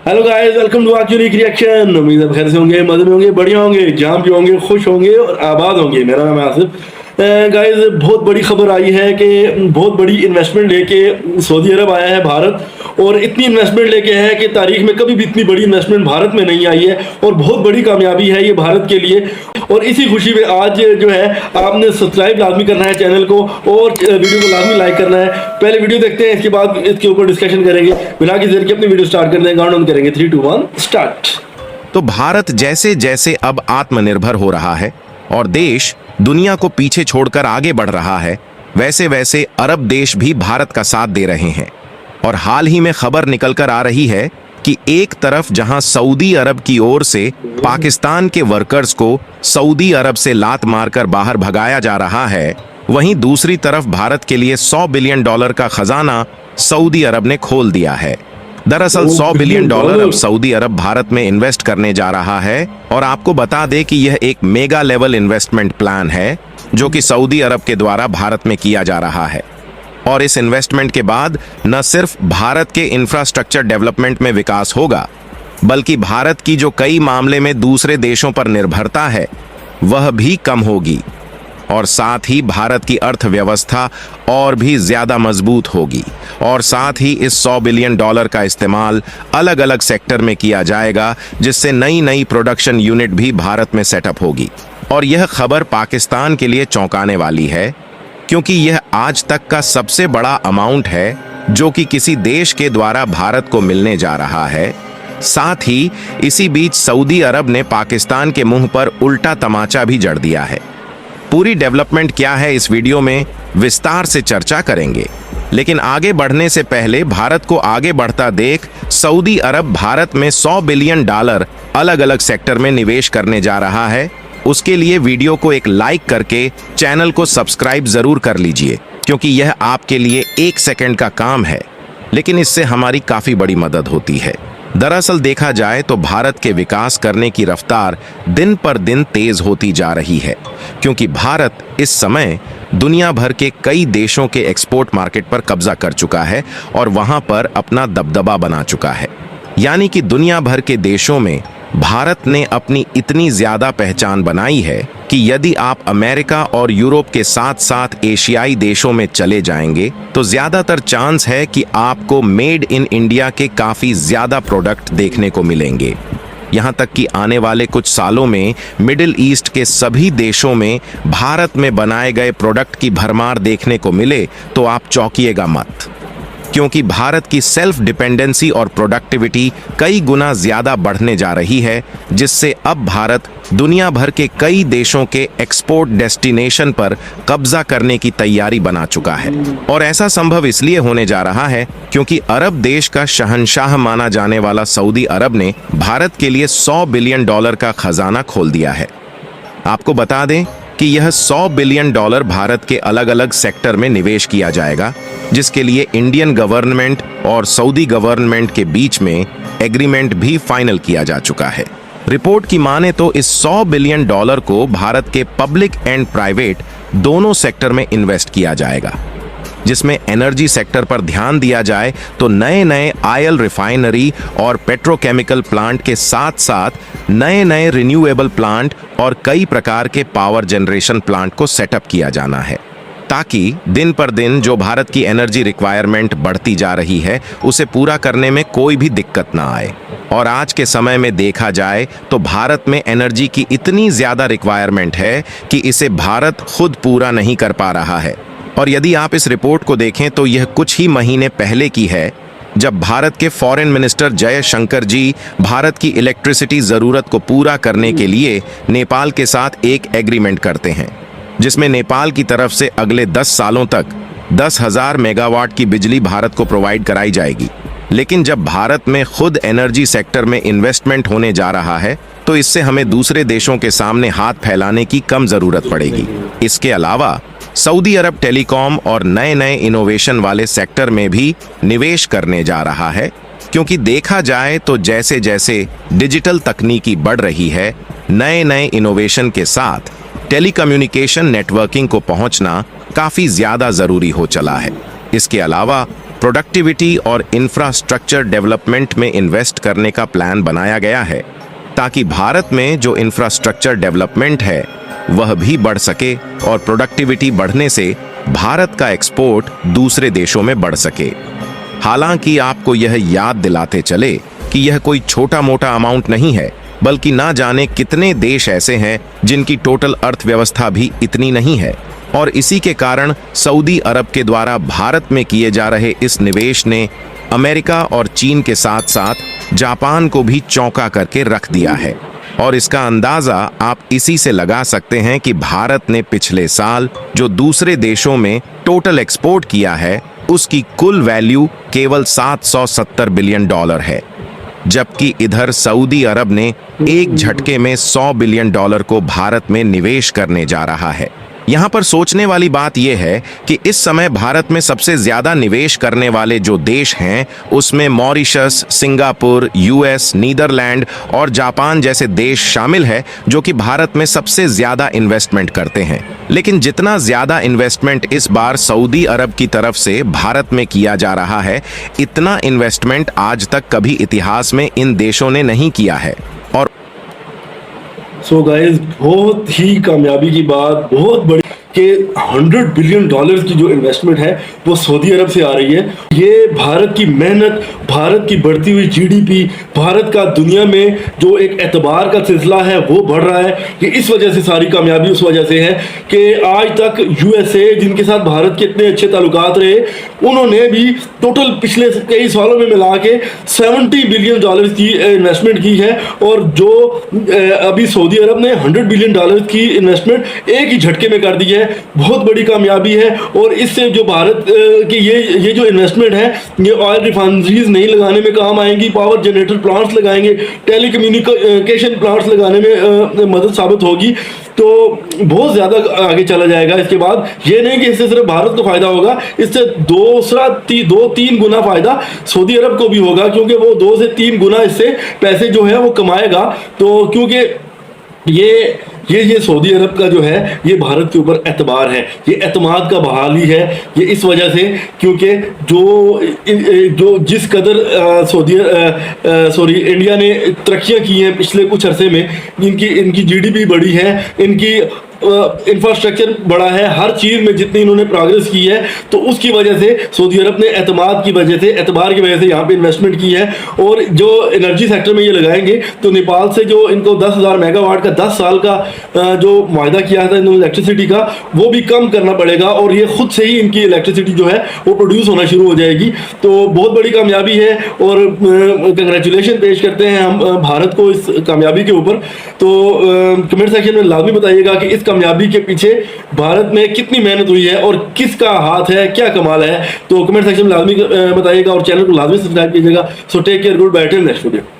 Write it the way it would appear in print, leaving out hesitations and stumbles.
Hello guys, welcome to our unique reaction. उम्मीद है खैर से होंगे, मजे में होंगे, बढ़िया होंगे, जहाँ भी होंगे खुश होंगे और आबाद होंगे। मेरा नाम है आसिफ। गाइस, बहुत बड़ी खबर आई है कि बहुत बड़ी इन्वेस्टमेंट लेके सऊदी अरब आया है भारत, और इतनी इन्वेस्टमेंट लेके है कि तारीख में कभी भी इतनी बड़ी इन्वेस्टमेंट भारत में नहीं आई है, और बहुत बड़ी कामयाबी है ये भारत के लिए। और इसी खुशी में आज जो है आपने सब्सक्राइब लाजमी करना है चैनल को, और वीडियो को लाजमी लाइक करना है। पहले वीडियो देखते हैं, इसके बाद इसके ऊपर डिस्कशन करेंगे। बिना किसी देर के अपनी वीडियो स्टार्ट करते हैं। काउंट डाउन करेंगे 3, 2, 1 स्टार्ट। तो भारत जैसे जैसे अब आत्मनिर्भर हो रहा है और देश दुनिया को पीछे छोड़कर आगे बढ़ रहा है, वैसे वैसे अरब देश भी भारत का साथ दे रहे हैं। और हाल ही में खबर निकलकर आ रही है कि एक तरफ जहां सऊदी अरब की ओर से पाकिस्तान के वर्कर्स को सऊदी अरब से लात मारकर बाहर भगाया जा रहा है, वहीं दूसरी तरफ भारत के लिए $100 बिलियन का खजाना सऊदी अरब ने खोल दिया है। दरअसल $100 बिलियन अब सऊदी अरब भारत में इन्वेस्ट करने जा रहा है, और आपको बता दें कि यह एक मेगा लेवल इन्वेस्टमेंट प्लान है जो कि सऊदी अरब के द्वारा भारत में किया जा रहा है। और इस इन्वेस्टमेंट के बाद न सिर्फ भारत के इंफ्रास्ट्रक्चर डेवलपमेंट में विकास होगा, बल्कि भारत की जो कई मामले में दूसरे देशों पर निर्भरता है वह भी कम होगी, और साथ ही भारत की अर्थव्यवस्था और भी ज्यादा मजबूत होगी। और साथ ही इस $100 बिलियन का इस्तेमाल अलग अलग सेक्टर में किया जाएगा, जिससे नई नई प्रोडक्शन यूनिट भी भारत में सेटअप होगी। और यह खबर पाकिस्तान के लिए चौंकाने वाली है, क्योंकि यह आज तक का सबसे बड़ा अमाउंट है जो कि किसी देश के द्वारा भारत को मिलने जा रहा है। साथ ही इसी बीच सऊदी अरब ने पाकिस्तान के मुंह पर उल्टा तमाचा भी जड़ दिया है। पूरी डेवलपमेंट क्या है इस वीडियो में विस्तार से चर्चा करेंगे, लेकिन आगे बढ़ने से पहले भारत को आगे बढ़ता देख सऊदी अरब भारत में $100 बिलियन अलग अलग सेक्टर में निवेश करने जा रहा है। उसके लिए वीडियो को एक लाइक करके चैनल को सब्सक्राइब जरूर कर लीजिए, क्योंकि यह आपके लिए 1 सेकंड का काम है, लेकिन इससे हमारी काफी बड़ी मदद होती है। दरअसल देखा जाए तो भारत के विकास करने की रफ्तार दिन पर दिन तेज होती जा रही है, क्योंकि भारत इस समय दुनिया भर के कई देशों के एक्सपोर्ट मार्केट पर कब्जा कर चुका है और वहां पर अपना दबदबा बना चुका है। यानी कि दुनिया भर के देशों में भारत ने अपनी इतनी ज्यादा पहचान बनाई है कि यदि आप अमेरिका और यूरोप के साथ साथ एशियाई देशों में चले जाएंगे तो ज्यादातर चांस है कि आपको मेड इन इंडिया के काफी ज्यादा प्रोडक्ट देखने को मिलेंगे। यहाँ तक कि आने वाले कुछ सालों में मिडिल ईस्ट के सभी देशों में भारत में बनाए गए प्रोडक्ट की भरमार देखने को मिले तो आप चौंकिएगा मत, क्योंकि भारत की सेल्फ डिपेंडेंसी और प्रोडक्टिविटी कई गुना ज्यादा बढ़ने जा रही है, जिससे अब भारत दुनिया भर के कई देशों के एक्सपोर्ट डेस्टिनेशन पर कब्जा करने की तैयारी बना चुका है। और ऐसा संभव इसलिए होने जा रहा है क्योंकि अरब देश का शहंशाह माना जाने वाला सऊदी अरब ने भारत के लिए $100 बिलियन का खजाना खोल दिया है। आपको बता दें कि यह $100 बिलियन भारत के अलग अलग सेक्टर में निवेश किया जाएगा, जिसके लिए इंडियन गवर्नमेंट और सऊदी गवर्नमेंट के बीच में एग्रीमेंट भी फाइनल किया जा चुका है। रिपोर्ट की माने तो इस $100 बिलियन को भारत के पब्लिक एंड प्राइवेट दोनों सेक्टर में इन्वेस्ट किया जाएगा, जिसमें एनर्जी सेक्टर पर ध्यान दिया जाए तो नए नए ऑयल रिफाइनरी और पेट्रोकेमिकल प्लांट के साथ साथ नए नए रिन्यूएबल प्लांट और कई प्रकार के पावर जनरेशन प्लांट को सेटअप किया जाना है, ताकि दिन पर दिन जो भारत की एनर्जी रिक्वायरमेंट बढ़ती जा रही है उसे पूरा करने में कोई भी दिक्कत ना आए। और आज के समय में देखा जाए तो भारत में एनर्जी की इतनी ज्यादा रिक्वायरमेंट है कि इसे भारत खुद पूरा नहीं कर पा रहा है। और यदि आप इस रिपोर्ट को देखें तो यह कुछ ही महीने पहले की है, जब भारत के फॉरेन मिनिस्टर जयशंकर जी भारत की इलेक्ट्रिसिटी जरूरत को पूरा करने के लिए नेपाल के साथ एक एग्रीमेंट करते हैं, जिसमें नेपाल की तरफ से अगले 10 सालों तक 10,000 मेगावाट की बिजली भारत को प्रोवाइड कराई जाएगी। लेकिन जब भारत में खुद एनर्जी सेक्टर में इन्वेस्टमेंट होने जा रहा है तो इससे हमें दूसरे देशों के सामने हाथ फैलाने की कम जरूरत पड़ेगी। इसके अलावा सऊदी अरब टेलीकॉम और नए नए इनोवेशन वाले सेक्टर में भी निवेश करने जा रहा है, क्योंकि देखा जाए तो जैसे जैसे डिजिटल तकनीकी बढ़ रही है, नए नए इनोवेशन के साथ टेलीकम्युनिकेशन नेटवर्किंग को पहुंचना काफी ज्यादा जरूरी हो चला है। इसके अलावा प्रोडक्टिविटी और इंफ्रास्ट्रक्चर डेवलपमेंट में इन्वेस्ट करने का प्लान बनाया गया है, ताकि भारत में जो इंफ्रास्ट्रक्चर डेवलपमेंट है वह भी बढ़ सके और प्रोडक्टिविटी बढ़ने से भारत का एक्सपोर्ट दूसरे देशों में बढ़ सके। हालांकि आपको यह याद दिलाते चले कि यह कोई छोटा मोटा अमाउंट नहीं है, बल्कि ना जाने कितने देश ऐसे हैं जिनकी टोटल अर्थव्यवस्था भी इतनी नहीं है, और इसी के कारण सऊदी अरब के द्वारा भारत में किए जा रहे इस निवेश ने अमेरिका और चीन के साथ साथ जापान को भी चौंका करके रख दिया है। और इसका अंदाजा आप इसी से लगा सकते हैं कि भारत ने पिछले साल जो दूसरे देशों में टोटल एक्सपोर्ट किया है उसकी कुल वैल्यू केवल $770 बिलियन है, जबकि इधर सऊदी अरब ने एक झटके में $100 बिलियन को भारत में निवेश करने जा रहा है। यहाँ पर सोचने वाली बात यह है कि इस समय भारत में सबसे ज्यादा निवेश करने वाले जो देश हैं उसमें मॉरिशस, सिंगापुर, यूएस, नीदरलैंड और जापान जैसे देश शामिल है, जो कि भारत में सबसे ज्यादा इन्वेस्टमेंट करते हैं। लेकिन जितना ज्यादा इन्वेस्टमेंट इस बार सऊदी अरब की तरफ से भारत में किया जा रहा है, इतना इन्वेस्टमेंट आज तक कभी इतिहास में इन देशों ने नहीं किया है। और सो गाइस, बहुत ही कामयाबी की बात, बहुत बड़ी कि $100 बिलियन की जो इन्वेस्टमेंट है वो सऊदी अरब से आ रही है। ये भारत की मेहनत, भारत की बढ़ती हुई जीडीपी, भारत का दुनिया में जो एक एतबार का सिलसिला है वो बढ़ रहा है। कि इस वजह से सारी कामयाबी उस वजह से है कि आज तक यूएसए, जिनके साथ भारत के इतने अच्छे ताल्लुकात रहे, उन्होंने भी टोटल पिछले कई सालों में मिला के $70 बिलियन की इन्वेस्टमेंट की है। और जो अभी सऊदी अरब ने $100 बिलियन की इन्वेस्टमेंट एक ही झटके में कर दी है, बहुत बड़ी कामयाबी है। और इससे जो भारत की ये जो इन्वेस्टमेंट है, ये ऑयल रिफाइनरीज नहीं लगाने में काम आएंगी, पावर जनरेटर प्लांट्स लगाएंगे, टेलीकम्युनिकेशन प्लांट्स लगाने में मदद साबित होगी। तो बहुत ज़्यादा आगे चला जाएगा। इसके बाद ये नहीं कि इससे सिर्फ भारत को फायदा होगा, इससे दो तीन गुना फायदा सऊदी अरब को भी होगा, क्योंकि वो 2 से 3 गुना इससे पैसे जो है वो कमाएगा। तो क्योंकि ये सऊदी अरब का जो है ये भारत के ऊपर एतबार है, ये एतमाद का बहाली है। ये इस वजह से क्योंकि जो जिस कदर इंडिया ने तरक्कियां की हैं पिछले कुछ अरसे में, इनकी जीडीपी बढ़ी है, इनकी इंफ्रास्ट्रक्चर बड़ा है, हर चीज़ में जितनी इन्होंने प्रोग्रेस की है, तो उसकी वजह से सऊदी अरब ने एतमाद की वजह से, एतबार की वजह से यहाँ पे इन्वेस्टमेंट की है। और जो एनर्जी सेक्टर में ये लगाएंगे तो नेपाल से जो इनको 10,000 मेगावाट का 10 साल का जो वायदा किया था इन्होंने इलेक्ट्रिसिटी का, वो भी कम करना पड़ेगा और ये खुद से ही इनकी इलेक्ट्रिसिटी जो है वो प्रोड्यूस होना शुरू हो जाएगी। तो बहुत बड़ी कामयाबी है और कंग्रेचुलेशन पेश करते हैं हम भारत को इस कामयाबी के ऊपर। तो कमेंट सेक्शन में लाजमी बताइएगा कि इस कामयाबी के पीछे भारत में कितनी मेहनत हुई है और किसका हाथ है, क्या कमाल है। तो कमेंट सेक्शन में लाजमी बताइएगा और चैनल को लाजमी सब्सक्राइब कीजिएगा। So take care, goodbye, till next video.